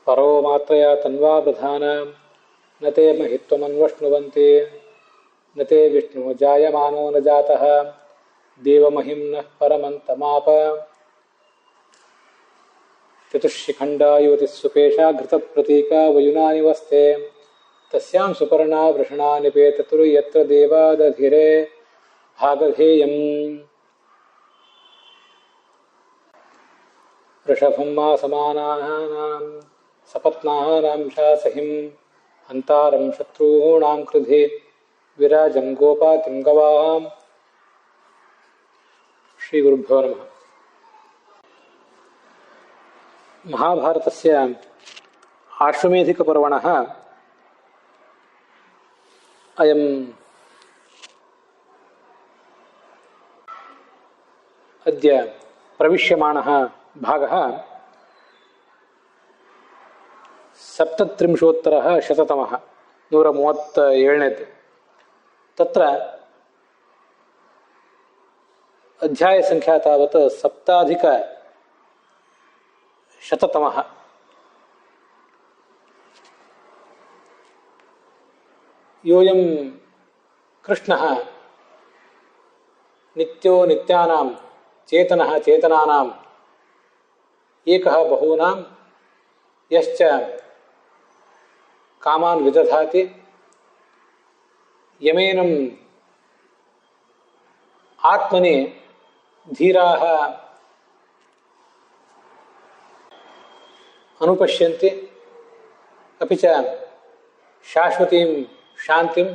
ಪರೋ ಮಾತ್ರಯ ತನ್ವಾ ಪ್ರಧಾನ ನ ತೇ ಮಹಿತ್ವಮನ್ವಶ್ನುವಂತೆ ನ ತೇ ವಿಷ್ಣು ಜಾಯಮಾನೋ ನ ಜಾತಃ ದೇವಮಹಿಮ್ನಃ ಪರಮಂತಮಾಪ ಚತುಷ್ಶಿಖಂಡಾ ಯುವತಿಸ್ಸುಪೇಶಾ ಘೃತಪ್ರತೀಕಾ ವಯುನಾನಿವಸ್ತೆ ತಸ್ಯಾಂ ಸುಪರ್ಣಾ ವೃಷಣಾ ನಿಪೇತತುರು ಯತ್ರ ದೇವಾದಧಿರೆ ಭಾಗಧೇಯಂ ವೃಷಭಂ ಮಾಸಮಾನಾನಾಂ ಸಪತ್ನಾನಾಂ ಶಾಸಹಿಂ ಹಂತಾರಂ ಶತ್ರುಣಾಂ ಕೃಧಿ ವಿರಾಜಂ ಗೋಪಾತಿಂ ಗವಾಂ. ಶ್ರೀ ಗುರುಭ್ಯೋ ನಮಃ. ಮಹಾಭಾರತಸ್ಯ ಆಶ್ವಮೇಧಿಕಪರ್ವಣಃ ಅಯಂ ಅದ್ಯ ಪ್ರವಿಶ್ಯಮಾನಃ ಭಾಗಃ 37-ಶತತಮಃ 137ನೇದು. ತತ್ರ ಅಧ್ಯಾಯ ಸಂಖ್ಯಾ ತಾವತ್ 7+100ತಮಃ. ಯೋಯಂ ಕೃಷ್ಣಃ ನಿತ್ಯೋ ನಿತ್ಯಾನಾಂ ಚೇತನಃ ಚೇತನಾನಾಂ ಏಕಃ ಬಹೂನಾಂ ಯಶ್ಚ ಕಾಮಾನ್ ವಿದಧಾತಿ ಯಮೇನಂ ಆತ್ಮನಿ ಧೀರಾಃ ಅನುಪಶ್ಯಂತಿ ಅಪಿ ಚ ಶಾಶ್ವತೀಂ ಶಾಂತಿಂ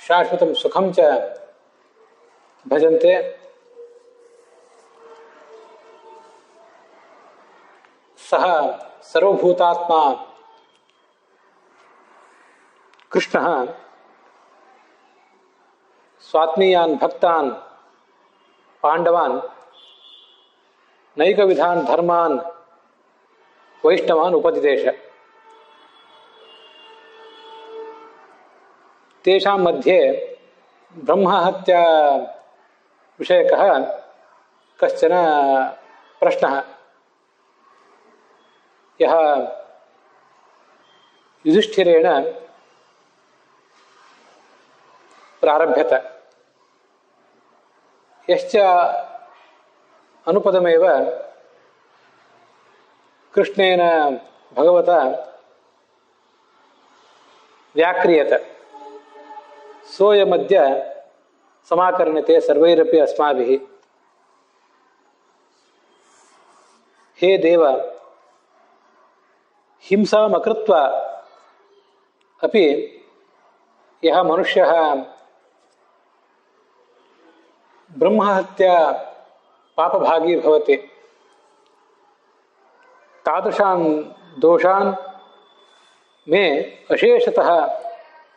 ಶಾಶ್ವತಂ ಸುಖಂ ಚ ಭಜಂತೆ. ಸಹ ಸರ್ವಭೂತಾತ್ಮ ಕೃಷ್ಣಃ ಸ್ವಾತ್ಮೀಯಾನ್ ಭಕ್ತಾನ್ ಪಾಂಡವಾನ್ ನೈಕವಿಧಾನ್ ಧರ್ಮಾನ್ ವೈಷ್ಣವಾನ್ ಉಪದಿದೇಶ. ತೇಷಾಂ ಮಧ್ಯೆ ಬ್ರಹ್ಮಹತ್ಯಾ ವಿಷಯಕಃ ಕಶ್ಚನ ಪ್ರಶ್ನಃ ಯಃ ಯುಧಿಷ್ಠಿರೇಣ ಪ್ರಾರಭ್ಯತ ಯಶ್ಚ ಅನುಪದಮೇವ ಕೃಷ್ಣೇನ ಭಗವತ ವ್ಯಾಕ್ರಿಯತ ಸೋಯಮದ್ಯ ಸಮಾಕರ್ಣ್ಯತೆ ಸರ್ವೈರಪಿ ಅಸ್ಮಾಭಿಃ. ಹೇ ದೇವ, ಹಿಂಸಾಮಕೃತ್ವ ಅಪಿ ಯಃ ಮನುಷ್ಯಃ ಬ್ರಹ್ಮಹತ್ಯಾ ಪಾಪಭಾಗಿ ಭವತಿ ತಾದೃಶಾನ್ ದೋಷಾನ್ ಮೇ ಅಶೇಷತಃ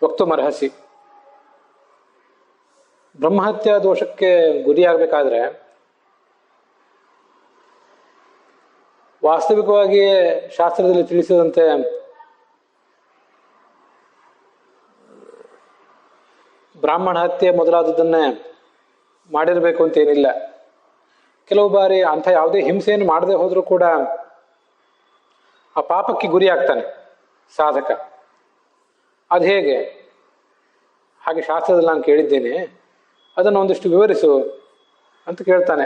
ವಕ್ತುಮರ್ಹಸಿ. ಬ್ರಹ್ಮಹತ್ಯಾ ದೋಷಕ್ಕೆ ಗುರಿಯಾಗಬೇಕಾದ್ರೆ ವಾಸ್ತವಿಕವಾಗಿಯೇ ಶಾಸ್ತ್ರದಲ್ಲಿ ತಿಳಿಸಿದಂತೆ ಬ್ರಾಹ್ಮಣ ಹತ್ಯೆ ಮೊದಲಾದದನ್ನೇ ಮಾಡಿರಬೇಕು ಅಂತೇನಿಲ್ಲ. ಕೆಲವು ಬಾರಿ ಅಂಥ ಯಾವುದೇ ಹಿಂಸೆಯನ್ನು ಮಾಡದೆ ಹೋದರೂ ಕೂಡ ಆ ಪಾಪಕ್ಕೆ ಗುರಿ ಆಗ್ತಾನೆ ಸಾಧಕ. ಅದು ಹೇಗೆ? ಹಾಗೆ ಶಾಸ್ತ್ರದಲ್ಲಿ ನಾನು ಕೇಳಿದ್ದೇನೆ, ಅದನ್ನು ಒಂದಿಷ್ಟು ವಿವರಿಸು ಅಂತ ಕೇಳ್ತಾನೆ.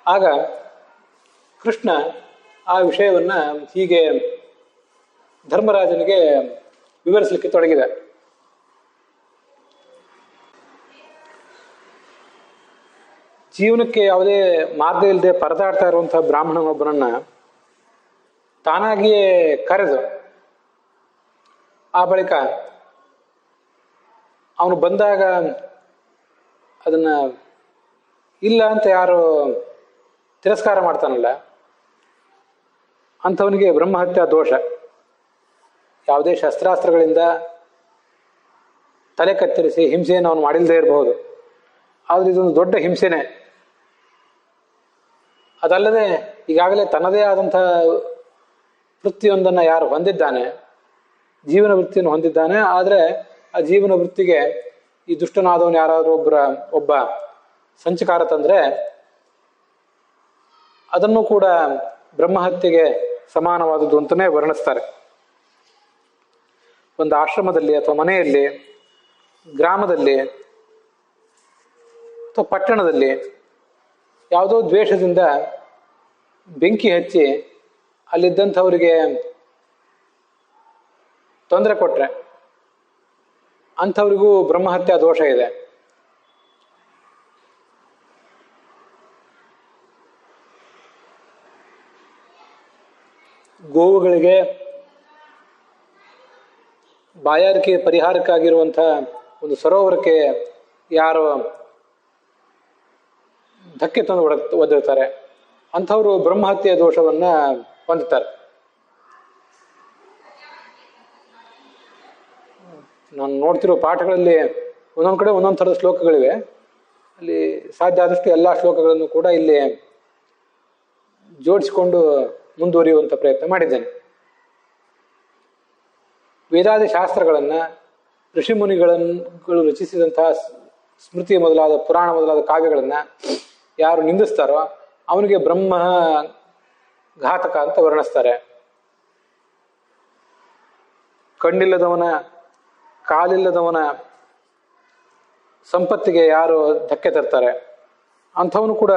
ಆಗ ಕೃಷ್ಣ ಆ ವಿಷಯವನ್ನು ಹೀಗೆ ಧರ್ಮರಾಜನಿಗೆ ವಿವರಿಸಲಿಕ್ಕೆ ತೊಡಗಿದ. ಜೀವನಕ್ಕೆ ಯಾವುದೇ ಮಾರ್ಗ ಇಲ್ಲದೆ ಪರದಾಡ್ತಾ ಇರುವಂತಹ ಬ್ರಾಹ್ಮಣನೊಬ್ಬನನ್ನ ತಾನಾಗಿಯೇ ಕರೆದು ಆ ಬಳಿಕ ಅವನು ಬಂದಾಗ ಅದನ್ನ ಇಲ್ಲ ಅಂತ ಯಾರು ತಿರಸ್ಕಾರ ಮಾಡ್ತಾನಲ್ಲ ಅಂಥವನಿಗೆ ಬ್ರಹ್ಮಹತ್ಯಾ ದೋಷ. ಯಾವುದೇ ಶಸ್ತ್ರಾಸ್ತ್ರಗಳಿಂದ ತಲೆ ಕತ್ತರಿಸಿ ಹಿಂಸೆಯನ್ನು ಅವನು ಮಾಡಿಲ್ಲದೆ ಇರಬಹುದು, ಆದರೆ ಇದೊಂದು ದೊಡ್ಡ ಹಿಂಸೆನೇ. ಅದಲ್ಲದೆ ಈಗಾಗಲೇ ತನ್ನದೇ ಆದಂಥ ವೃತ್ತಿಯೊಂದನ್ನು ಯಾರು ಹೊಂದಿದ್ದಾನೆ, ಜೀವನ ವೃತ್ತಿಯನ್ನು ಹೊಂದಿದ್ದಾನೆ, ಆದರೆ ಆ ಜೀವನ ವೃತ್ತಿಗೆ ಈ ದುಷ್ಟನಾದವನು ಯಾರಾದರೂ ಒಬ್ಬ ಸಂಚಕಾರ ತಂದರೆ ಅದನ್ನು ಕೂಡ ಬ್ರಹ್ಮಹತ್ಯೆಗೆ ಸಮಾನವಾದದ್ದು ಅಂತಲೇ ವರ್ಣಿಸ್ತಾರೆ. ಒಂದು ಆಶ್ರಮದಲ್ಲಿ ಅಥವಾ ಮನೆಯಲ್ಲಿ, ಗ್ರಾಮದಲ್ಲಿ ಅಥವಾ ಪಟ್ಟಣದಲ್ಲಿ ಯಾವುದೋ ದ್ವೇಷದಿಂದ ಬೆಂಕಿ ಹಚ್ಚಿ ಅಲ್ಲಿದ್ದಂಥವರಿಗೆ ತೊಂದರೆ ಕೊಟ್ಟರೆ ಅಂಥವ್ರಿಗೂ ಬ್ರಹ್ಮಹತ್ಯಾ ದೋಷ ಇದೆ. ಗೋವುಗಳಿಗೆ ಬಾಯಾರಿಕೆ ಪರಿಹಾರಕ್ಕಾಗಿರುವಂಥ ಒಂದು ಸರೋವರಕ್ಕೆ ಯಾರು ಧಕ್ಕೆ ತಂದು ಒದರ್ತಾರೆ ಅಂಥವರು ಬ್ರಹ್ಮಹತ್ಯೆಯ ದೋಷವನ್ನು ಹೊಂದುತ್ತಾರೆ. ನಾನು ನೋಡ್ತಿರೋ ಪಾಠಗಳಲ್ಲಿ ಒಂದೊಂದು ಕಡೆ ಒಂದೊಂದು ಥರದ ಶ್ಲೋಕಗಳಿವೆ. ಅಲ್ಲಿ ಸಾಧ್ಯ ಆದಷ್ಟು ಎಲ್ಲ ಶ್ಲೋಕಗಳನ್ನು ಕೂಡ ಇಲ್ಲಿ ಜೋಡಿಸಿಕೊಂಡು ಮುಂದುವರಿಯುವಂಥ ಪ್ರಯತ್ನ ಮಾಡಿದ್ದೇನೆ. ವೇದಾದಿ ಶಾಸ್ತ್ರಗಳನ್ನು ಋಷಿಮುನಿಗಳು ರಚಿಸಿದಂತಹ ಸ್ಮೃತಿ ಮೊದಲಾದ ಪುರಾಣ ಮೊದಲಾದ ಕಾವ್ಯಗಳನ್ನು ಯಾರು ನಿಂದಿಸ್ತಾರೋ ಅವನಿಗೆ ಬ್ರಹ್ಮ ಘಾತಕ ಅಂತ ವರ್ಣಿಸ್ತಾರೆ. ಕಣ್ಣಿಲ್ಲದವನ, ಕಾಲಿಲ್ಲದವನ ಸಂಪತ್ತಿಗೆ ಯಾರು ಧಕ್ಕೆ ತರ್ತಾರೆ ಅಂಥವನು ಕೂಡ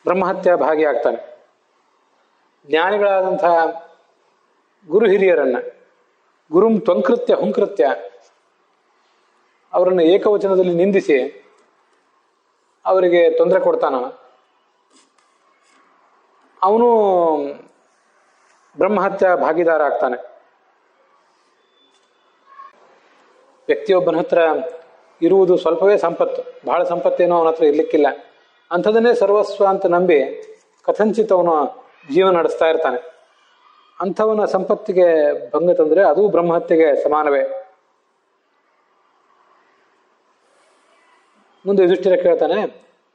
ಬ್ರಹ್ಮಹತ್ಯಾ ಭಾಗಿಯಾಗ್ತಾನೆ. ಜ್ಞಾನಿಗಳಾದಂತಹ ಗುರು ಹಿರಿಯರನ್ನ, ಗುರುಂ ತ್ವಂಕೃತ್ಯ ಹುಂಕೃತ್ಯ, ಅವರನ್ನು ಏಕವಚನದಲ್ಲಿ ನಿಂದಿಸಿ ಅವರಿಗೆ ತೊಂದರೆ ಕೊಡ್ತಾನ, ಅವನು ಬ್ರಹ್ಮಹತ್ಯಾ ಭಾಗಿದಾರ ಆಗ್ತಾನೆ. ವ್ಯಕ್ತಿಯೊಬ್ಬನ ಹತ್ರ ಇರುವುದು ಸ್ವಲ್ಪವೇ ಸಂಪತ್ತು, ಬಹಳ ಸಂಪತ್ತೇನೋ ಅವನ ಹತ್ರ ಇರ್ಲಿಕ್ಕಿಲ್ಲ. ಅಂಥದನ್ನೇ ಸರ್ವಸ್ವ ಅಂತ ನಂಬಿ ಕಥಂಚಿತ್ ಅವನು ಜೀವನ ನಡೆಸ್ತಾ ಇರ್ತಾನೆ. ಅಂಥವನ ಸಂಪತ್ತಿಗೆ ಭಂಗ ತಂದರೆ ಅದು ಬ್ರಹ್ಮಹತ್ಯೆಗೆ ಸಮಾನವೇ. ಮುಂದೆ ಯುಧಿಷ್ಠಿರ ಕೇಳ್ತಾನೆ,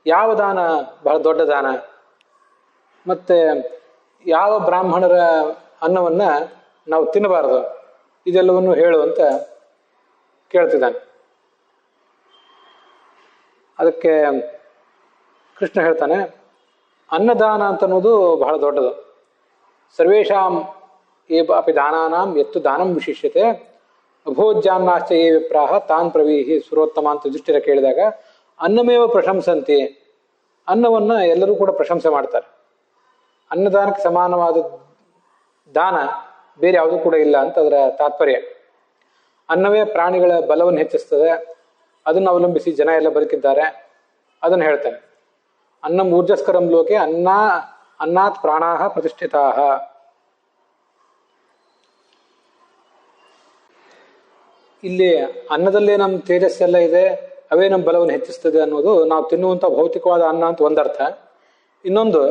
ಯಾವ ದಾನ ಬಹಳ ದೊಡ್ಡ ದಾನ, ಮತ್ತೆ ಯಾವ ಬ್ರಾಹ್ಮಣರ ಅನ್ನವನ್ನ ನಾವು ತಿನ್ನಬಾರದು, ಇದೆಲ್ಲವನ್ನು ಹೇಳು ಅಂತ ಕೇಳ್ತಿದ್ದಾನೆ. ಅದಕ್ಕೆ ಕೃಷ್ಣ ಹೇಳ್ತಾನೆ, ಅನ್ನದಾನ ಅಂತನ್ನೋದು ಬಹಳ ದೊಡ್ಡದು. ಸರ್ವೇಷಾಂ ಅಪಿ ದಾನಾನಾಂ ಎತ್ತು ದಾನಂ ವಿಶಿಷ್ಯತೆ ಅಭೋಜ್ಯಾನ್ನಾಶ್ಚ ಯೇ ವಿಪ್ರಾಹ ತಾನ್ ಪ್ರವೀಹಿ ಸುರೋತ್ತಮ ಅಂತ ಯುಧಿಷ್ಠಿರ ಕೇಳಿದಾಗ, ಅನ್ನಮೇವ ಪ್ರಶಂಸಂತಿ, ಅನ್ನವನ್ನ ಎಲ್ಲರೂ ಕೂಡ ಪ್ರಶಂಸೆ ಮಾಡ್ತಾರೆ. ಅನ್ನದಾನಕ್ಕೆ ಸಮಾನವಾದ ದಾನ ಬೇರೆ ಯಾವುದೂ ಕೂಡ ಇಲ್ಲ ಅಂತ ಅದರ ತಾತ್ಪರ್ಯ. ಅನ್ನವೇ ಪ್ರಾಣಿಗಳ ಬಲವನ್ನು ಹೆಚ್ಚಿಸ್ತದೆ, ಅದನ್ನು ಅವಲಂಬಿಸಿ ಜನ ಎಲ್ಲ ಬದುಕಿದ್ದಾರೆ. ಅದನ್ನು ಹೇಳ್ತಾನೆ. ಅನ್ನಂ ಊರ್ಜಸ್ಕರಂ ಲೋಕೆ ಅನ್ನಾತ್ ಪ್ರಾಣಾಹ ಪ್ರತಿಷ್ಠಿತಾಹ. ಇಲ್ಲಿ ಅನ್ನದಲ್ಲೇ ನಮ್ಮ ತೇಜಸ್ಸೆಲ್ಲ ಇದೆ, ಅವೇ ನಮ್ಮ ಬಲವನ್ನು ಹೆಚ್ಚಿಸ್ತದೆ ಅನ್ನೋದು ನಾವು ತಿನ್ನುವಂಥ ಭೌತಿಕವಾದ ಅನ್ನ ಅಂತ ಒಂದರ್ಥ. ಇನ್ನೊಂದು,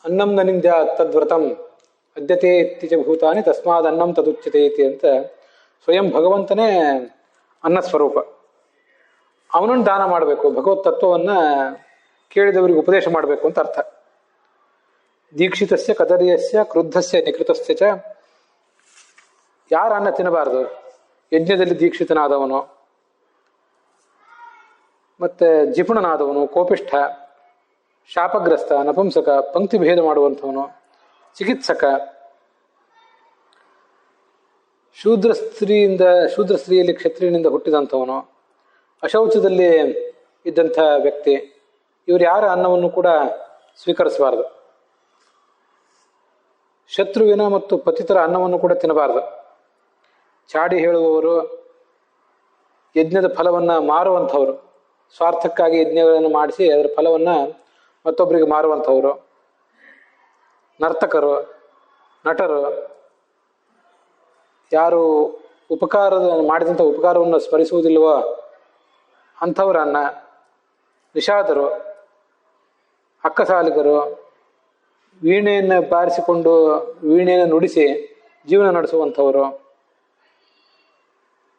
ಅನ್ನಂ ನನಿಂದ ತದ್ವ್ರತಂ ಅದ್ಯತೆ ಇತ್ತೀಚ ಭೂತಾನಿ ತಸ್ಮಾದ್ ಅನ್ನಂ ತದುಚ್ಯತೆ ಇತಿ ಅಂತ ಸ್ವಯಂ ಭಗವಂತನೇ ಅನ್ನ ಸ್ವರೂಪ. ಅವನನ್ನು ದಾನ ಮಾಡಬೇಕು, ಭಗವತ್ ತತ್ವವನ್ನ ಕೇಳಿದವರಿಗೆ ಉಪದೇಶ ಮಾಡಬೇಕು ಅಂತ ಅರ್ಥ. ದೀಕ್ಷಿತಸ್ಯ ಕದರ್ಯಸ್ಯ ಕ್ರುದ್ಧಸ್ಯ ನಿಕೃತಸ್ಯ ಚ, ಯಾರ ಅನ್ನ ತಿನ್ನಬಾರದು? ಯಜ್ಞದಲ್ಲಿ ದೀಕ್ಷಿತನಾದವನು, ಮತ್ತೆ ಜಿಪುಣನಾದವನು, ಕೋಪಿಷ್ಠ, ಶಾಪಗ್ರಸ್ತ, ನಪುಂಸಕ, ಪಂಕ್ತಿ ಭೇದ ಮಾಡುವಂಥವನು, ಚಿಕಿತ್ಸಕ, ಶೂದ್ರ ಸ್ತ್ರೀಯಲ್ಲಿ ಕ್ಷತ್ರಿಯನಿಂದ ಹುಟ್ಟಿದಂಥವನು, ಅಶೌಚದಲ್ಲಿ ಇದ್ದಂಥ ವ್ಯಕ್ತಿ, ಇವರು ಯಾರ ಅನ್ನವನ್ನು ಕೂಡ ಸ್ವೀಕರಿಸಬಾರದು. ಶತ್ರುವಿನ ಮತ್ತು ಪತಿತರ ಅನ್ನವನ್ನು ಕೂಡ ತಿನ್ನಬಾರದು. ಚಾಡಿ ಹೇಳುವವರು, ಯಜ್ಞದ ಫಲವನ್ನ ಮಾರುವಂಥವ್ರು, ಸ್ವಾರ್ಥಕ್ಕಾಗಿ ಯಜ್ಞಗಳನ್ನು ಮಾಡಿಸಿ ಅದರ ಫಲವನ್ನ ಮತ್ತೊಬ್ಬರಿಗೆ ಮಾರುವಂಥವ್ರು, ನರ್ತಕರು, ನಟರು, ಯಾರು ಮಾಡಿದಂಥ ಉಪಕಾರವನ್ನು ಸ್ಮರಿಸುವುದಿಲ್ವೋ ಅಂಥವರ ಅನ್ನ, ನಿಷಾದರು, ಅಕ್ಕಸಾಲಿಗರು, ವೀಣೆಯನ್ನು ಬಾರಿಸಿಕೊಂಡು ವೀಣೆಯನ್ನು ನುಡಿಸಿ ಜೀವನ ನಡೆಸುವಂಥವರು,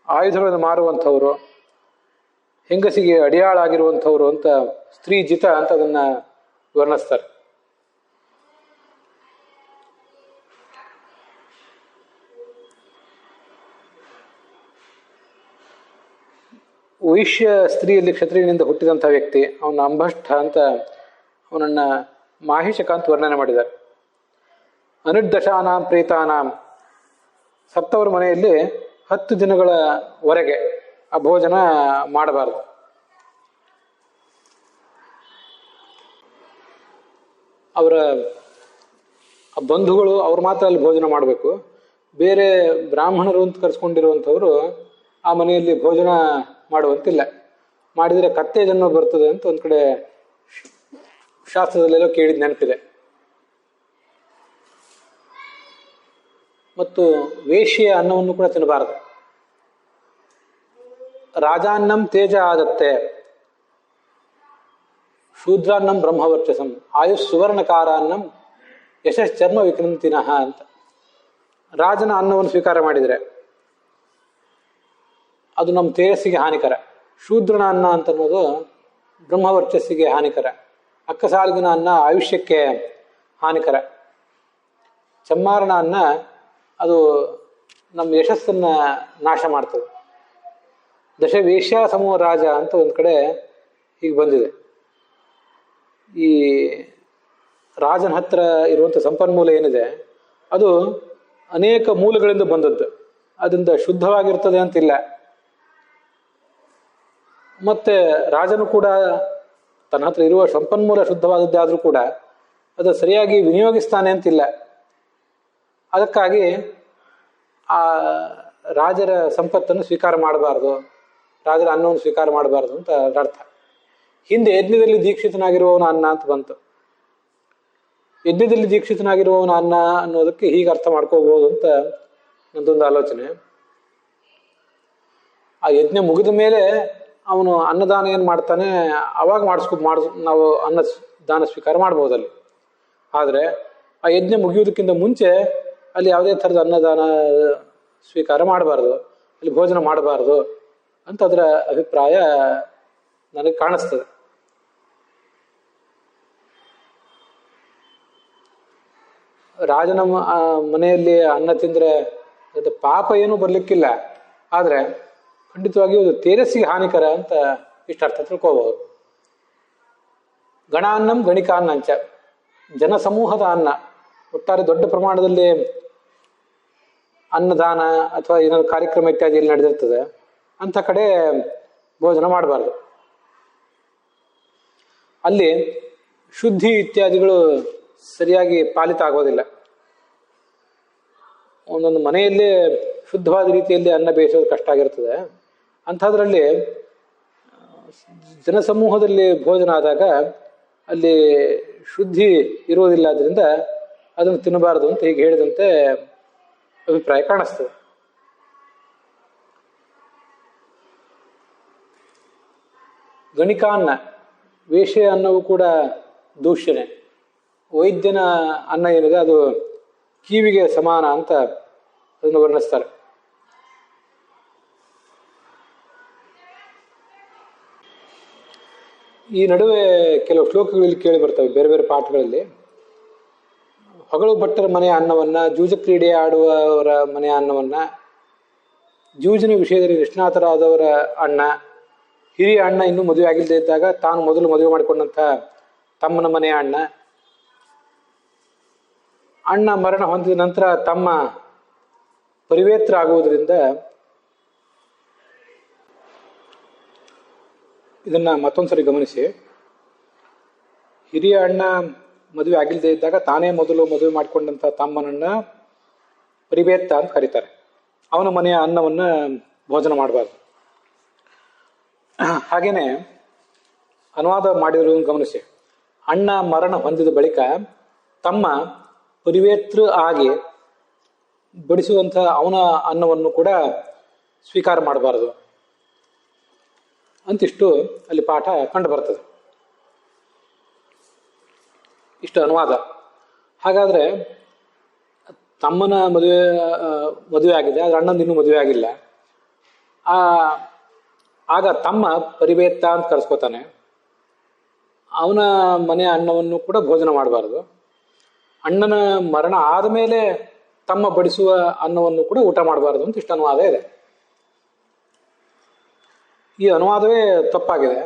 ಆಯುಧಗಳನ್ನು ಮಾರುವಂಥವರು, ಹೆಂಗಸಿಗೆ ಅಡಿಯಾಳಾಗಿರುವಂಥವ್ರು ಅಂತ ಸ್ತ್ರೀ ಜಿತ ಅಂತ ಅದನ್ನ ವರ್ಣಿಸ್ತಾರೆ. ವೈಶ್ಯ ಸ್ತ್ರೀಯಲ್ಲಿ ಕ್ಷತ್ರಿಯನಿಂದ ಹುಟ್ಟಿದಂಥ ವ್ಯಕ್ತಿ, ಅವನ ಅಂಬಷ್ಠ ಅಂತ ಅವನನ್ನ ಮಾಹಿಷಕ ಅಂತ ವರ್ಣನೆ ಮಾಡಿದ್ದಾರೆ. ಅನುರ್ದಶಾನಾಂ ಪ್ರೀತಾನಾಂ, ಸತ್ತವರ ಮನೆಯಲ್ಲಿ 10 ದಿನಗಳವರೆಗೆ ಆ ಭೋಜನ ಮಾಡಬಾರದು. ಅವರ ಬಂಧುಗಳು ಅವ್ರು ಮಾತ್ರ ಅಲ್ಲಿ ಭೋಜನ ಮಾಡಬೇಕು. ಬೇರೆ ಬ್ರಾಹ್ಮಣರು ಅಂತ ಕರೆಸ್ಕೊಂಡಿರುವಂಥವ್ರು ಆ ಮನೆಯಲ್ಲಿ ಭೋಜನ ಮಾಡುವಂತಿಲ್ಲ. ಮಾಡಿದರೆ ಕತ್ತೆ ಜನ್ಮ ಬರ್ತದೆ ಅಂತ ಒಂದು ಕಡೆ ಶಾಸ್ತ್ರದಲ್ಲೆಲ್ಲೋ ಕೇಳಿದ ನೆನಪಿದೆ. ಮತ್ತು ವೇಶ್ಯೆಯ ಅನ್ನವನ್ನು ಕೂಡ ತಿನ್ನಬಾರದು. ರಾಜಾನ್ನಂ ತೇಜ ಆದತ್ತೆ, ಶೂದ್ರಾನ್ನಂ ಬ್ರಹ್ಮವರ್ಚಸಂ, ಆಯುಷ್ ಸುವರ್ಣಕಾರಾನ್ನಂ ಯಶಶ್ಚರ್ಮ ವಿಕ್ರಂತಿನಃ ಅಂತ. ರಾಜನ ಅನ್ನವನ್ನು ಸ್ವೀಕಾರ ಮಾಡಿದರೆ ಅದು ನಮ್ಮ ತೇಜಸ್ಸಿಗೆ ಹಾನಿಕರ. ಶೂದ್ರನ ಅನ್ನ ಅಂತ ಅನ್ನೋದು ಬ್ರಹ್ಮವರ್ಚಸ್ಸಿಗೆ ಹಾನಿಕರ. ಅಕ್ಕಸಾಲಿಗಿನ ಅನ್ನ ಆಯುಷ್ಯಕ್ಕೆ ಹಾನಿಕರ. ಚಮ್ಮಾರನ ಅನ್ನ ಅದು ನಮ್ಮ ಯಶಸ್ಸನ್ನು ನಾಶ ಮಾಡ್ತದೆ. ದಶವೇಶ್ಯ ಸಮೂಹ ರಾಜ ಅಂತ ಒಂದು ಕಡೆ ಹೀಗೆ ಬಂದಿದೆ. ಈ ರಾಜನ ಹತ್ರ ಇರುವಂಥ ಸಂಪನ್ಮೂಲ ಏನಿದೆ ಅದು ಅನೇಕ ಮೂಲಗಳಿಂದ ಬಂದದ್ದು. ಅದರಿಂದ ಶುದ್ಧವಾಗಿರ್ತದೆ ಅಂತಿಲ್ಲ. ಮತ್ತೆ ರಾಜನು ಕೂಡ ತನ್ನ ಹತ್ರ ಇರುವ ಸಂಪನ್ಮೂಲ ಶುದ್ಧವಾದದ್ದಾದರೂ ಕೂಡ ಅದು ಸರಿಯಾಗಿ ವಿನಿಯೋಗಿಸ್ತಾನೆ ಅಂತಿಲ್ಲ. ಅದಕ್ಕಾಗಿ ಆ ರಾಜರ ಸಂಪತ್ತನ್ನು ಸ್ವೀಕಾರ ಮಾಡಬಾರ್ದು, ರಾಜರ ಅನ್ನವನ್ನು ಸ್ವೀಕಾರ ಮಾಡಬಾರ್ದು ಅಂತ ಅರ್ಥ. ಹಿಂದೆ ಯಜ್ಞದಲ್ಲಿ ದೀಕ್ಷಿತನಾಗಿರುವವನ ಅನ್ನ ಅಂತ ಬಂತು. ಯಜ್ಞದಲ್ಲಿ ದೀಕ್ಷಿತನಾಗಿರುವವನ ಅನ್ನ ಅನ್ನೋದಕ್ಕೆ ಹೀಗೆ ಅರ್ಥ ಮಾಡ್ಕೋಬಹುದು ಅಂತ ನಂದೊಂದು ಆಲೋಚನೆ. ಆ ಯಜ್ಞ ಮುಗಿದ ಮೇಲೆ ಅವನು ಅನ್ನದಾನ ಏನು ಮಾಡ್ತಾನೆ ಅವಾಗ ನಾವು ಅನ್ನ ದಾನ ಸ್ವೀಕಾರ ಮಾಡ್ಬೋದಲ್ಲಿ. ಆದರೆ ಆ ಯಜ್ಞ ಮುಗಿಯುವುದಕ್ಕಿಂತ ಮುಂಚೆ ಅಲ್ಲಿ ಯಾವುದೇ ಥರದ ಅನ್ನದಾನ ಸ್ವೀಕಾರ ಮಾಡಬಾರ್ದು, ಅಲ್ಲಿ ಭೋಜನ ಮಾಡಬಾರ್ದು ಅಂತ ಅದರ ಅಭಿಪ್ರಾಯ ನನಗೆ ಕಾಣಿಸ್ತದೆ. ರಾಜನ ಮನೆಯಲ್ಲಿ ಅನ್ನ ತಿಂದರೆ ಅದು ಪಾಪ ಏನೂ ಬರಲಿಕ್ಕಿಲ್ಲ, ಆದರೆ ಖಂಡಿತವಾಗಿಯೂ ಅದು ತೇಜಸ್ಸಿಗೆ ಹಾನಿಕರ ಅಂತ ಇಷ್ಟ ಅರ್ಥ ತಿಳ್ಕೋಬಹುದು. ಗಣಾನ್ನಂ ಗಣಿಕಾನ್ನಂಚ, ಜನಸಮೂಹದ ಅನ್ನ, ಒಟ್ಟಾರೆ ದೊಡ್ಡ ಪ್ರಮಾಣದಲ್ಲಿ ಅನ್ನದಾನ ಅಥವಾ ಏನಾದ್ರು ಕಾರ್ಯಕ್ರಮ ಇತ್ಯಾದಿಯಲ್ಲಿ ನಡೆದಿರ್ತದೆ ಅಂಥ ಕಡೆ ಭೋಜನ ಮಾಡಬಾರ್ದು. ಅಲ್ಲಿ ಶುದ್ಧಿ ಇತ್ಯಾದಿಗಳು ಸರಿಯಾಗಿ ಪಾಲಿತ ಆಗೋದಿಲ್ಲ. ಒಂದೊಂದು ಮನೆಯಲ್ಲೇ ಶುದ್ಧವಾದ ರೀತಿಯಲ್ಲಿ ಅನ್ನ ಬೇಯಿಸೋದು ಕಷ್ಟ ಆಗಿರ್ತದೆ. ಅಂಥದ್ರಲ್ಲಿ ಜನಸಮೂಹದಲ್ಲಿ ಭೋಜನ ಆದಾಗ ಅಲ್ಲಿ ಶುದ್ಧಿ ಇರುವುದಿಲ್ಲ. ಆದ್ದರಿಂದ ಅದನ್ನು ತಿನ್ನಬಾರದು ಅಂತ ಹೀಗೆ ಹೇಳಿದಂತೆ ಅಭಿಪ್ರಾಯ ಕಾಣಿಸ್ತದೆ. ಗಣಿಕಾನ್ನ, ವೇಶ್ಯ ಅನ್ನವೂ ಕೂಡ ದೂಷ್ಯನೆ. ವೈದ್ಯನ ಅನ್ನ ಏನಿದೆ ಅದು ಕಿವಿಗೆ ಸಮಾನ ಅಂತ ಅದನ್ನು ವರ್ಣಿಸ್ತಾರೆ. ಈ ನಡುವೆ ಕೆಲವು ಶ್ಲೋಕಗಳಲ್ಲಿ ಕೇಳಿ ಬರ್ತವೆ ಬೇರೆ ಬೇರೆ ಪಾಠಗಳಲ್ಲಿ. ಹೊಗಳು ಭಟ್ಟರ ಮನೆಯ ಅನ್ನವನ್ನ, ಜೂಜ ಕ್ರೀಡೆ ಆಡುವವರ ಮನೆಯ ಅನ್ನವನ್ನ, ಜೂಜಿನ ವಿಷಯದಲ್ಲಿ ನಿಷ್ಣಾತರಾದವರ ಅಣ್ಣ, ಹಿರಿಯ ಅಣ್ಣ ಇನ್ನೂ ಮದುವೆ ಆಗಿಲ್ಲದೆ ಇದ್ದಾಗ ತಾನು ಮೊದಲು ಮದುವೆ ಮಾಡಿಕೊಂಡಂಥ ತಮ್ಮನ ಮನೆಯ ಅಣ್ಣ, ಅಣ್ಣ ಮರಣ ಹೊಂದಿದ ನಂತರ ತಮ್ಮ ಪರಿವೇತ್ರ ಆಗುವುದರಿಂದ ಇದನ್ನ ಮತ್ತೊಂದ್ಸರಿ ಗಮನಿಸಿ. ಹಿರಿಯ ಅಣ್ಣ ಮದುವೆ ಆಗಿಲ್ಲದೆ ಇದ್ದಾಗ ತಾನೇ ಮೊದಲು ಮದುವೆ ಮಾಡಿಕೊಂಡಂಥ ತಮ್ಮನನ್ನ ಪರಿವೇತ್ತ ಅಂತ ಕರೀತಾರೆ. ಅವನ ಮನೆಯ ಅನ್ನವನ್ನ ಭೋಜನ ಮಾಡಬಾರ್ದು. ಹಾಗೇನೆ ಅನುವಾದ ಮಾಡಿರುವುದನ್ನು ಗಮನಿಸಿ. ಅಣ್ಣ ಮರಣ ಹೊಂದಿದ ಬಳಿಕ ತಮ್ಮ ಪರಿವೇತ್ರ ಆಗಿ ಬಡಿಸುವಂಥ ಅವನ ಅನ್ನವನ್ನು ಕೂಡ ಸ್ವೀಕಾರ ಮಾಡಬಾರದು ಅಂತಿಷ್ಟು ಅಲ್ಲಿ ಪಾಠ ಕಂಡು ಬರ್ತದೆ. ಇಷ್ಟು ಅನುವಾದ. ಹಾಗಾದ್ರೆ ತಮ್ಮನ ಮದುವೆ ಆಗಿದೆ, ಆದ್ರೆ ಅಣ್ಣಂದು ಇನ್ನೂ ಮದುವೆ ಆಗಿಲ್ಲ. ಆಗ ತಮ್ಮ ಪರಿವೇತ್ತ ಅಂತ ಕರೆಸ್ಕೋತಾನೆ. ಅವನ ಮನೆಯ ಅನ್ನವನ್ನು ಕೂಡ ಭೋಜನ ಮಾಡಬಾರ್ದು. ಅಣ್ಣನ ಮರಣ ಆದಮೇಲೆ ತಮ್ಮ ಬಡಿಸುವ ಅನ್ನವನ್ನು ಕೂಡ ಊಟ ಮಾಡಬಾರ್ದು ಅಂತ ಇಷ್ಟು ಅನುವಾದ ಇದೆ. ಈ ಅನುವಾದವೇ ತಪ್ಪಾಗಿದೆ.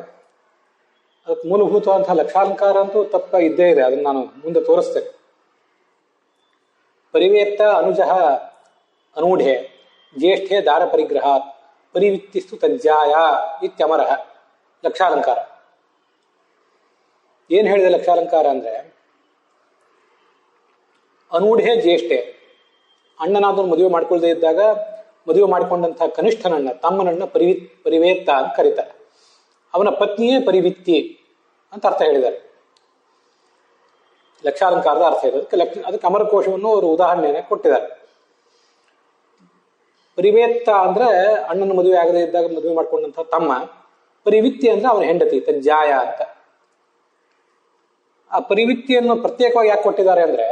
ಅದು ಮೂಲಭೂತವಂತಹ ಲಕ್ಷಾಲಂಕಾರ ಅಂತೂ ತಪ್ಪ ಇದ್ದೇ ಇದೆ, ಅದನ್ನು ನಾನು ಮುಂದೆ ತೋರಿಸ್ತೇನೆ. ಪರಿವೇತ್ತ ಅನುಜಃ ಅನೂಢೆ ಜ್ಯೇಷ್ಠೆ ದಾರ ಪರಿಗ್ರಹಾತ್ ಪರಿವಿತ್ತಿಸ್ತು ತಜ್ಜಾಯ ಇತ್ಯಮರಃ. ಲಕ್ಷಾಲಂಕಾರ ಏನು ಹೇಳಿದೆ? ಲಕ್ಷಾಲಂಕಾರ ಅಂದ್ರೆ ಅನೂಢೆ ಜ್ಯೇಷ್ಠೆ, ಅಣ್ಣನಾದ್ರೂ ಮದುವೆ ಮಾಡ್ಕೊಳ್ಳದೆ ಇದ್ದಾಗ ಮದುವೆ ಮಾಡಿಕೊಂಡಂತಹ ಕನಿಷ್ಠನನ್ನ, ತಮ್ಮನನ್ನ ಪರಿವೇತ್ತ ಅಂತ ಕರೀತಾರೆ. ಅವನ ಪತ್ನಿಯೇ ಪರಿವಿತ್ತಿ ಅಂತ ಅರ್ಥ ಹೇಳಿದ್ದಾರೆ. ಲಕ್ಷಾಲಂಕಾರದ ಅರ್ಥ ಇದೆ. ಅದಕ್ಕೆ ಅಮರಕೋಶವನ್ನು ಅವರು ಉದಾಹರಣೆಯನ್ನು ಕೊಟ್ಟಿದ್ದಾರೆ. ಪರಿವೇತ್ತ ಅಂದ್ರೆ ಅಣ್ಣನ ಮದುವೆ ಆಗದೆ ಇದ್ದಾಗ ಮದುವೆ ಮಾಡ್ಕೊಂಡಂತಹ ತಮ್ಮ, ಪರಿವಿತ್ತಿ ಅಂದ್ರೆ ಅವನ ಹೆಂಡತಿ ತಜ್ಜಾಯ ಅಂತ. ಆ ಪರಿವಿತ್ತಿಯನ್ನು ಪ್ರತ್ಯೇಕವಾಗಿ ಯಾಕೆ ಕೊಟ್ಟಿದ್ದಾರೆ ಅಂದ್ರೆ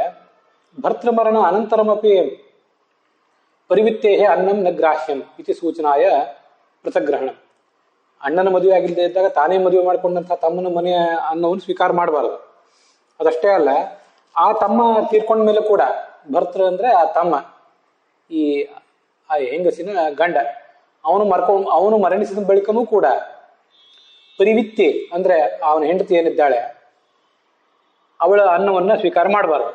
ಭರ್ತೃಮರಣ ಅನಂತರಮಪಿ ಪರಿವಿತ್ತೇ ಅನ್ನಂ ನ ಗ್ರಾಹ್ಯಂ ಇತಿ ಸೂಚನಾಯ ಪೃಥಗ್ರಹಣ. ಅಣ್ಣನ ಮದುವೆ ಆಗಿಲ್ಲದೆ ಇದ್ದಾಗ ತಾನೇ ಮದುವೆ ಮಾಡಿಕೊಂಡಂತಹ ತಮ್ಮನ ಮನೆಯ ಅನ್ನವನ್ನು ಸ್ವೀಕಾರ ಮಾಡಬಾರದು. ಅದಷ್ಟೇ ಅಲ್ಲ, ಆ ತಮ್ಮ ತೀರ್ಕೊಂಡ ಮೇಲೆ ಕೂಡ ಭರ್ತೃ ಅಂದ್ರೆ ಆ ತಮ್ಮ, ಆ ಹೆಂಗಸಿನ ಗಂಡ, ಅವನು ಮರಣಿಸಿದ ಬಳಿಕನೂ ಕೂಡ ಪರಿವಿತ್ತಿ ಅಂದ್ರೆ ಅವನ ಹೆಂಡತಿ ಏನಿದ್ದಾಳೆ ಅವಳ ಅನ್ನವನ್ನ ಸ್ವೀಕಾರ ಮಾಡಬಾರದು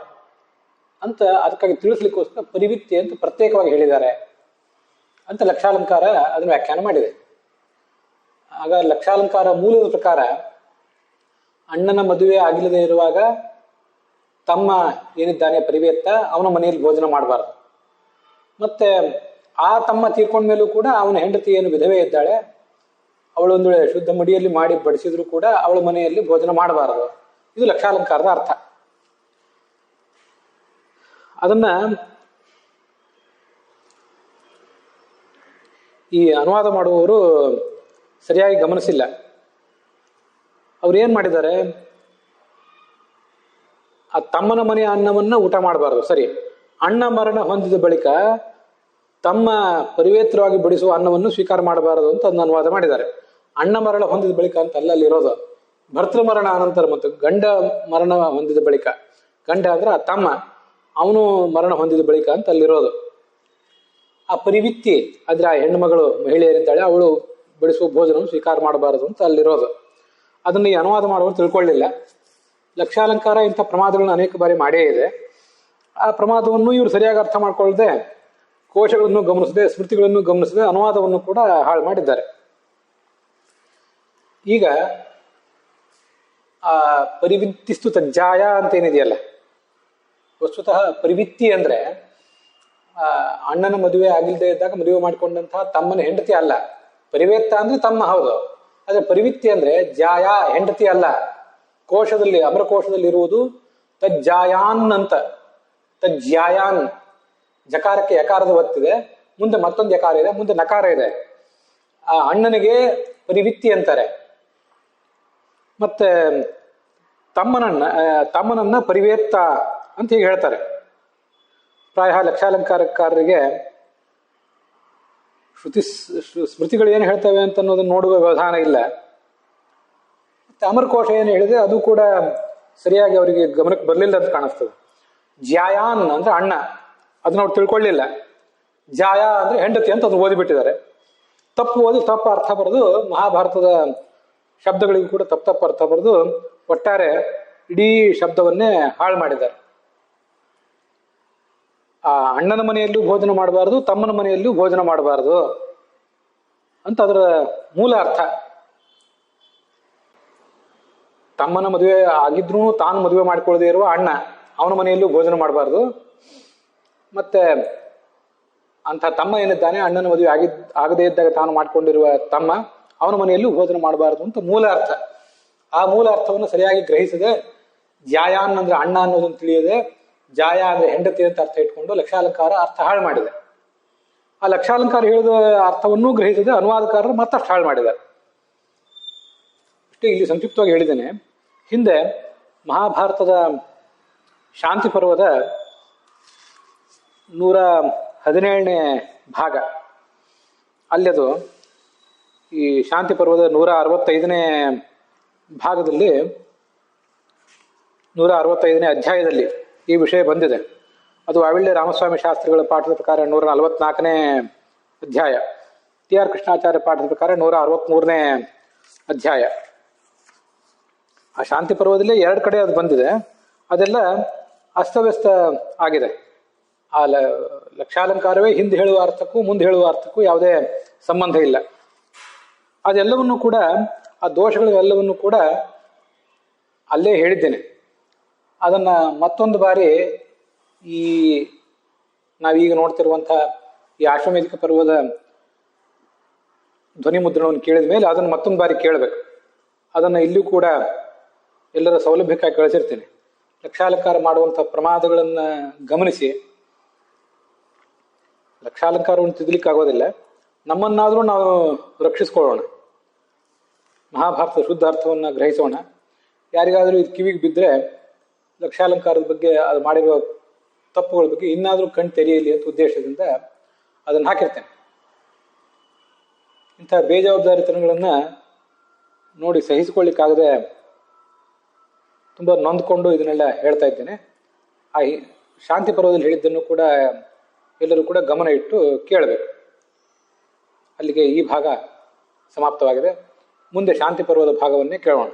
ಅಂತ ಅದಕ್ಕಾಗಿ ತಿಳಿಸ್ಲಿಕ್ಕೋಸ್ಕರ ಪರಿವಿತ್ತಿ ಅಂತ ಪ್ರತ್ಯೇಕವಾಗಿ ಹೇಳಿದ್ದಾರೆ ಅಂತ ಲಕ್ಷಾಲಂಕಾರ ಅದನ್ನು ವ್ಯಾಖ್ಯಾನ ಮಾಡಿದೆ. ಆಗ ಲಕ್ಷಾಲಂಕಾರ ಮೂಲದ ಪ್ರಕಾರ ಅಣ್ಣನ ಮದುವೆ ಆಗಿಲ್ಲದೆ ಇರುವಾಗ ತಮ್ಮ ಏನಿದ್ದಾನೆ ಪರಿವೇತ್ತ ಅವನ ಮನೆಯಲ್ಲಿ ಭೋಜನ ಮಾಡಬಾರದು. ಮತ್ತೆ ಆ ತಮ್ಮ ತೀರ್ಕೊಂಡ ಮೇಲೂ ಕೂಡ ಅವನ ಹೆಂಡತಿ ಏನು ವಿಧವೆ ಇದ್ದಾಳೆ ಅವಳೊಂದು ವೇಳೆ ಶುದ್ಧ ಮಡಿಯಲ್ಲಿ ಮಾಡಿ ಬಡಿಸಿದ್ರು ಕೂಡ ಅವಳ ಮನೆಯಲ್ಲಿ ಭೋಜನ ಮಾಡಬಾರದು. ಇದು ಲಕ್ಷಾಲಂಕಾರದ ಅರ್ಥ. ಅದನ್ನ ಈ ಅನುವಾದ ಮಾಡುವವರು ಸರಿಯಾಗಿ ಗಮನಿಸಿಲ್ಲ. ಅವ್ರು ಏನ್ ಮಾಡಿದ್ದಾರೆ, ಆ ತಮ್ಮನ ಮನೆಯ ಅನ್ನವನ್ನ ಊಟ ಮಾಡಬಾರದು ಸರಿ, ಅಣ್ಣ ಮರಣ ಹೊಂದಿದ ಬಳಿಕ ತಮ್ಮ ಪರಿವೇತ್ರವಾಗಿ ಬಡಿಸುವ ಅನ್ನವನ್ನು ಸ್ವೀಕಾರ ಮಾಡಬಾರದು ಅಂತ ಅದನ್ನ ಅನುವಾದ ಮಾಡಿದ್ದಾರೆ. ಅಣ್ಣ ಮರಣ ಹೊಂದಿದ ಬಳಿಕ ಅಂತ ಅಲ್ಲಿರೋದು ಭರ್ತೃ ಮರಣ ಅನಂತರ ಮತ್ತು ಗಂಡ ಮರಣ ಹೊಂದಿದ ಬಳಿಕ, ಗಂಡ ಅಂದ್ರೆ ಆ ತಮ್ಮ, ಅವನು ಮರಣ ಹೊಂದಿದ ಬಳಿಕ ಅಂತ ಅಲ್ಲಿರೋದು. ಆ ಪರಿವಿತ್ತಿ ಆದ್ರೆ ಆ ಹೆಣ್ಣು ಮಗಳು ಮಹಿಳೆಯರಿದ್ದಾಳೆ ಅವಳು ಬಡಿಸುವ ಭೋಜನವನ್ನು ಸ್ವೀಕಾರ ಮಾಡಬಾರದು ಅಂತ ಅಲ್ಲಿರೋದು. ಅದನ್ನು ಈ ಅನುವಾದ ಮಾಡುವವರು ತಿಳ್ಕೊಳ್ಳಿಲ್ಲ. ಲಕ್ಷಾಲಂಕಾರ ಇಂಥ ಪ್ರಮಾದಗಳನ್ನು ಅನೇಕ ಬಾರಿ ಮಾಡೇ ಇದೆ. ಆ ಪ್ರಮಾದವನ್ನು ಇವರು ಸರಿಯಾಗಿ ಅರ್ಥ ಮಾಡ್ಕೊಳ್ಳದೆ ಕೋಶಗಳನ್ನು ಗಮನಿಸದೆ ಸ್ಮೃತಿಗಳನ್ನು ಗಮನಿಸದೆ ಅನುವಾದವನ್ನು ಕೂಡ ಹಾಳು ಮಾಡಿದ್ದಾರೆ. ಈಗ ಆ ಪರಿವಿತ್ತಿಸ್ತು ತಜ್ಜಾಯ ಅಂತ ಏನಿದೆಯಲ್ಲ, ವಸ್ತುತಃ ಪರಿವಿತ್ತಿ ಅಂದ್ರೆ ಅಣ್ಣನ ಮದುವೆ ಆಗಿಲ್ಲದೆ ಇದ್ದಾಗ ಮದುವೆ ಮಾಡಿಕೊಂಡಂತಹ ತಮ್ಮನ ಹೆಂಡತಿ ಅಲ್ಲ. ಪರಿವೇತ್ತ ಅಂದ್ರೆ ತಮ್ಮ ಹೌದು, ಆದ್ರೆ ಪರಿವಿತ್ತಿ ಅಂದ್ರೆ ಜಾಯ ಹೆಂಡತಿ ಅಲ್ಲ. ಕೋಶದಲ್ಲಿ ಅಮರಕೋಶದಲ್ಲಿ ಇರುವುದು ತಜ್ಜಾಯಾನ್ ಅಂತ. ತಜ್ಜಾಯಾನ್ ಜಕಾರಕ್ಕೆ ಯಕಾರದ ಒತ್ತಿದೆ, ಮುಂದೆ ಮತ್ತೊಂದು ಯಕಾರ ಇದೆ, ಮುಂದೆ ನಕಾರ ಇದೆ. ಆ ಅಣ್ಣನಿಗೆ ಪರಿವಿತ್ತಿ ಅಂತಾರೆ. ಮತ್ತೆ ತಮ್ಮನನ್ನ ಪರಿವೇತ್ತ ಅಂತ ಹೀಗೆ ಹೇಳ್ತಾರೆ. ಪ್ರಾಯ ಲಕ್ಷಾಲಂಕಾರಕಾರರಿಗೆ ಸ್ಮೃತಿಗಳು ಏನು ಹೇಳ್ತವೆ ಅಂತ ಅನ್ನೋದನ್ನ ನೋಡುವ ವ್ಯವಧಾನ ಇಲ್ಲ. ಮತ್ತೆ ಅಮರಕೋಶ ಏನು ಹೇಳಿದೆ ಅದು ಕೂಡ ಸರಿಯಾಗಿ ಅವರಿಗೆ ಗಮನಕ್ಕೆ ಬರಲಿಲ್ಲ ಅಂತ ಕಾಣಿಸ್ತದೆ. ಜ್ಯಾಯಾನ್ ಅಂದ್ರೆ ಅಣ್ಣ, ಅದನ್ನ ಅವ್ರು ತಿಳ್ಕೊಳ್ಳಿಲ್ಲ. ಜಾಯ ಅಂದ್ರೆ ಹೆಂಡತಿ ಅಂತ ಅದನ್ನ ಓದಿಬಿಟ್ಟಿದ್ದಾರೆ. ತಪ್ಪು ಓದಿ ತಪ್ಪು ಅರ್ಥ ಬರೆದು ಮಹಾಭಾರತದ ಶಬ್ದಗಳಿಗೂ ಕೂಡ ತಪ್ಪು ಅರ್ಥ ಬರೆದು ಒಟ್ಟಾರೆ ಇಡೀ ಶಬ್ದವನ್ನೇ ಹಾಳು ಮಾಡಿದ್ದಾರೆ. ಆ ಅಣ್ಣನ ಮನೆಯಲ್ಲೂ ಭೋಜನ ಮಾಡಬಾರದು, ತಮ್ಮನ ಮನೆಯಲ್ಲೂ ಭೋಜನ ಮಾಡಬಾರದು ಅಂತ ಅದರ ಮೂಲ ಅರ್ಥ. ತಮ್ಮನ ಮದುವೆ ಆಗಿದ್ರೂ ತಾನು ಮದುವೆ ಮಾಡಿಕೊಳ್ಳದೆ ಇರುವ ಅಣ್ಣ, ಅವನ ಮನೆಯಲ್ಲೂ ಭೋಜನ ಮಾಡಬಾರ್ದು. ಮತ್ತೆ ಅಂತ ತಮ್ಮ ಏನಿದ್ದಾನೆ ಅಣ್ಣನ ಮದುವೆ ಆಗದೇ ಇದ್ದಾಗ ತಾನು ಮಾಡಿಕೊಂಡಿರುವ ತಮ್ಮ, ಅವನ ಮನೆಯಲ್ಲೂ ಭೋಜನ ಮಾಡಬಾರದು ಅಂತ ಮೂಲ ಅರ್ಥ. ಆ ಮೂಲ ಅರ್ಥವನ್ನು ಸರಿಯಾಗಿ ಗ್ರಹಿಸದೆ ಜಾಯಾನ್ ಅಂದ್ರೆ ಅಣ್ಣ ಅನ್ನೋದನ್ನು ತಿಳಿಯದೆ ಜಾಯ ಅಂದ್ರೆ ಹೆಂಡತಿ ಅಂತ ಅರ್ಥ ಇಟ್ಕೊಂಡು ಲಕ್ಷಾಲಂಕಾರ ಅರ್ಥ ಹಾಳು ಮಾಡಿದೆ. ಆ ಲಕ್ಷಾಲಂಕಾರ ಹೇಳಿದ ಅರ್ಥವನ್ನೂ ಗ್ರಹಿಸದೆ ಅನುವಾದಕಾರರು ಮತ್ತಷ್ಟು ಹಾಳು ಮಾಡಿದ್ದಾರೆ. ಅಷ್ಟೇ ಇಲ್ಲಿ ಸಂಕ್ಷಿಪ್ತವಾಗಿ ಹೇಳಿದ್ದೇನೆ. ಹಿಂದೆ ಮಹಾಭಾರತದ ಶಾಂತಿ ಪರ್ವದ 117ನೇ ಭಾಗ, ಅಲ್ಲದು ಈ ಶಾಂತಿ ಪರ್ವದ 165ನೇ ಭಾಗದಲ್ಲಿ 165ನೇ ಅಧ್ಯಾಯದಲ್ಲಿ ಈ ವಿಷಯ ಬಂದಿದೆ. ಅದು ವಾವಿಳ್ಯ ರಾಮಸ್ವಾಮಿ ಶಾಸ್ತ್ರಿಗಳ ಪಾಠದ ಪ್ರಕಾರ 144ನೇ ಅಧ್ಯಾಯ, ಟಿ ಆರ್ ಕೃಷ್ಣಾಚಾರ್ಯ ಪಾಠದ ಪ್ರಕಾರ 163ನೇ ಅಧ್ಯಾಯ. ಆ ಶಾಂತಿ ಪರ್ವದಲ್ಲೇ ಎರಡು ಕಡೆ ಅದು ಬಂದಿದೆ. ಅದೆಲ್ಲ ಅಸ್ತವ್ಯಸ್ತ ಆಗಿದೆ. ಆ ಲಕ್ಷಾಲಂಕಾರವೇ ಹಿಂದೆ ಹೇಳುವ ಅರ್ಥಕ್ಕೂ ಮುಂದೆ ಹೇಳುವ ಅರ್ಥಕ್ಕೂ ಯಾವುದೇ ಸಂಬಂಧ ಇಲ್ಲ. ಅದೆಲ್ಲವನ್ನು ಕೂಡ, ಆ ದೋಷಗಳೆಲ್ಲವನ್ನು ಕೂಡ ಅಲ್ಲೇ ಹೇಳಿದ್ದೇನೆ. ಅದನ್ನ ಮತ್ತೊಂದು ಬಾರಿ ಈ ನಾವೀಗ ನೋಡ್ತಿರುವಂಥ ಈ ಆಶ್ವಮೇಧಿಕ ಪರ್ವದ ಧ್ವನಿ ಮುದ್ರಣವನ್ನು ಕೇಳಿದ ಮೇಲೆ ಅದನ್ನು ಮತ್ತೊಂದು ಬಾರಿ ಕೇಳಬೇಕು. ಅದನ್ನು ಇಲ್ಲೂ ಕೂಡ ಎಲ್ಲರ ಸೌಲಭ್ಯಕ್ಕಾಗಿ ಕಳಿಸಿರ್ತೇನೆ. ಲಕ್ಷಾಲಂಕಾರ ಮಾಡುವಂಥ ಪ್ರಮಾದಗಳನ್ನು ಗಮನಿಸಿ. ಲಕ್ಷಾಲಂಕಾರವನ್ನು ತಿದ್ದಲಿಕ್ಕಾಗೋದಿಲ್ಲ, ನಮ್ಮನ್ನಾದರೂ ನಾವು ರಕ್ಷಿಸ್ಕೊಳ್ಳೋಣ, ಮಹಾಭಾರತದ ಶುದ್ಧ ಅರ್ಥವನ್ನು ಗ್ರಹಿಸೋಣ. ಯಾರಿಗಾದರೂ ಇದು ಕಿವಿಗೆ ಬಿದ್ದರೆ ಲಕ್ಷಾಲಂಕಾರದ ಬಗ್ಗೆ, ಅದು ಮಾಡಿರುವ ತಪ್ಪುಗಳ ಬಗ್ಗೆ ಇನ್ನಾದರೂ ಕಣ್ ತೆರೆಯಲಿ ಅಂತ ಉದ್ದೇಶದಿಂದ ಅದನ್ನು ಹಾಕಿರ್ತೇನೆ. ಇಂಥ ಬೇಜವಾಬ್ದಾರಿತನಗಳನ್ನು ನೋಡಿ ಸಹಿಸಿಕೊಳ್ಳಿಕ್ಕಾಗದೆ ತುಂಬ ನೊಂದ್ಕೊಂಡು ಇದನ್ನೆಲ್ಲ ಹೇಳ್ತಾ ಇದ್ದೇನೆ. ಆ ಶಾಂತಿ ಪರ್ವದಲ್ಲಿ ಹೇಳಿದ್ದನ್ನು ಕೂಡ ಎಲ್ಲರೂ ಕೂಡ ಗಮನ ಇಟ್ಟು ಕೇಳಬೇಕು. ಅಲ್ಲಿಗೆ ಈ ಭಾಗ ಸಮಾಪ್ತವಾಗಿದೆ. ಮುಂದೆ ಶಾಂತಿ ಪರ್ವದ ಭಾಗವನ್ನೇ ಕೇಳೋಣ.